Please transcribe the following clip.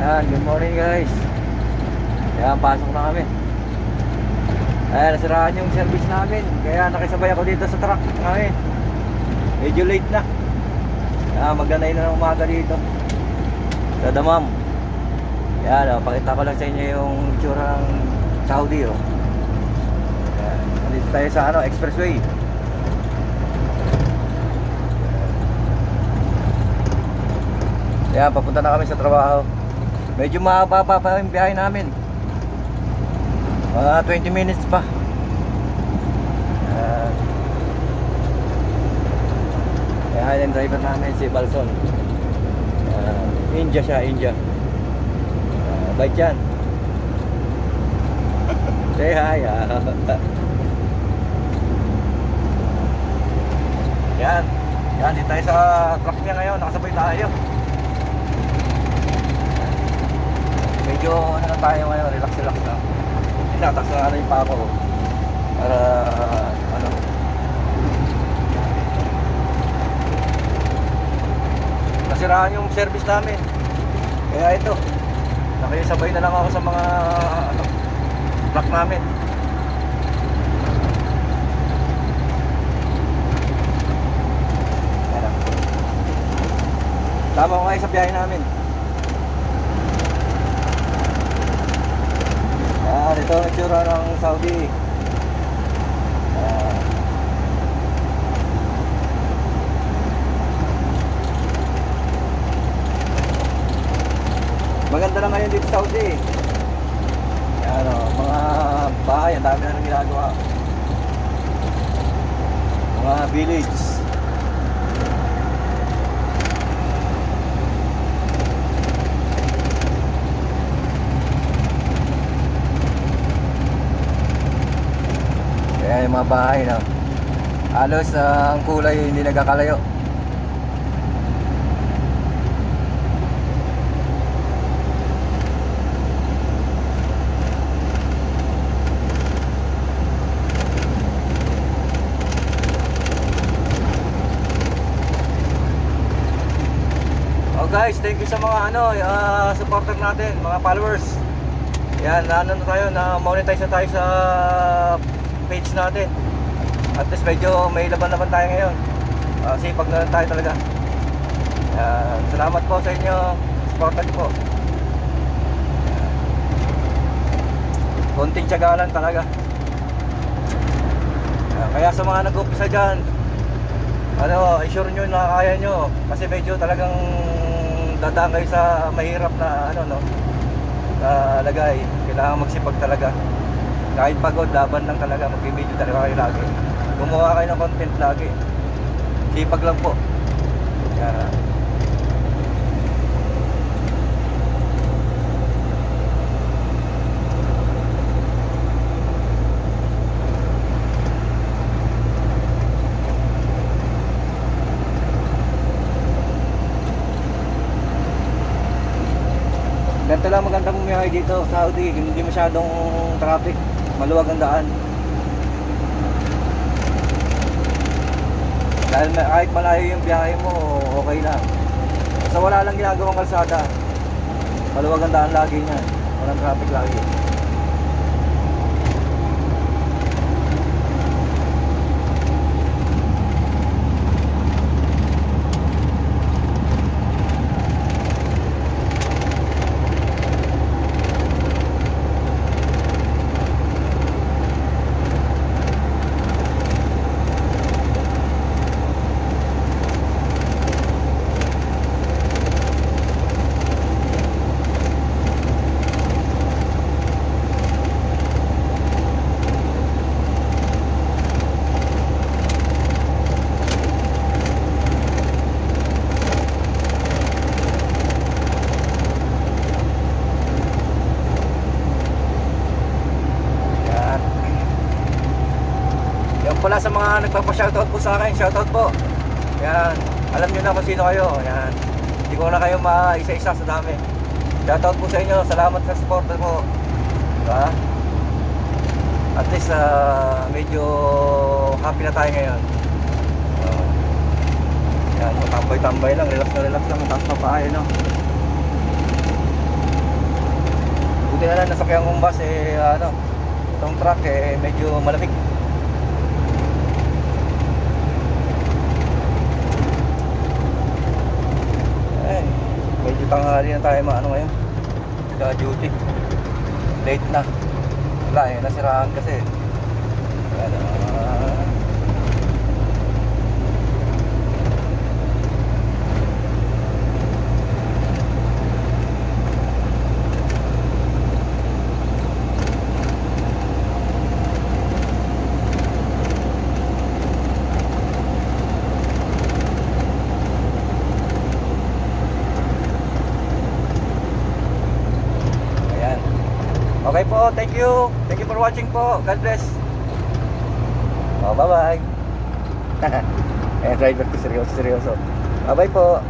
Ayan, good morning guys. Ayan, pasok na kami. Ayan, nasiraan yung service namin. Kaya nakisabay ako dito sa truck namin. Medyo late na. Ayan, magdanay na ng umaga dito sa Damam. Ayan, pakita ko lang sa inyo yung itsura ng Saudi. Ayan, dito tayo sa expressway. Ayan, papunta na kami sa trabaho. Medyo mahaba pa yung biyahe namin. Mga 20 minutes pa. Ayan yung driver namin, si Balson. India siya, India. Bait yan. Say hi. Yan. Yan, dito tayo sa truck niya ngayon. Nakasabay tayo. Medyo ano na tayo ngayon, relax lang. Tinatak na yung pa ako para ano. Nasiraan yung service namin. Kaya ito, nakisabay na lang ako sa mga truck namin. Tama ko ngayon sa biyahe namin. Ito ang itsura ng Saudi. Maganda lang ngayon dito sa Saudi. Yan, mga bahay, ang dami na nang ginagawa. Mga village. Kaya yung mga bahay na halos ang kulay hindi nagkakalayo. Oh guys, thank you sa mga supporter natin, mga followers. Yan, na tayo, na monetize na tayo sa page natin. At least medyo may laban-laban tayo ngayon. Sipag na lang tayo talaga. Salamat po sa inyo. Supportan po. Konting tiyaga lang talaga. Kaya sa mga nag-umpisa dyan, i-sure nyo na kaya nyo. Kasi medyo talagang dadaan kayo sa mahirap na na lagay. Kailangan magsipag talaga. Kahit pagod, laban lang talaga. Mag-video talaga kayo lagi. Gumawa kayo ng content lagi. Sipag lang po. Yan. Ganito lang magandang bumiyahe dito sa Saudi. Hindi masyadong traffic. Maluwag ang daan. Dahil kahit malayo yung biyahe mo, okay lang. Basta wala lang ginagawang kalsada. Maluwag ang daan lagi niyan. Walang traffic lagi. Pala sa mga nagpapa-shoutout po sa akin, shoutout po. Yan, alam niyo na kung sino kayo. Yan, hindi ko na kayo maisa-isa sa dami. Shoutout po sa inyo, salamat sa support mo. Diba? At least medyo happy na tayo ngayon. Yan, tambay-tambay lang, relax na relax lang, taas na pa no? Buti na lang nasakyan kong bus ano, itong truck medyo malamig. Medyo tanghali na tayo ano ngayon sa duty. Late na. Wala nasiraan kasi. Ano, okay po, thank you. Thank you for watching po. God bless. Oh, bye-bye. Driver ko seryoso. Bye-bye po.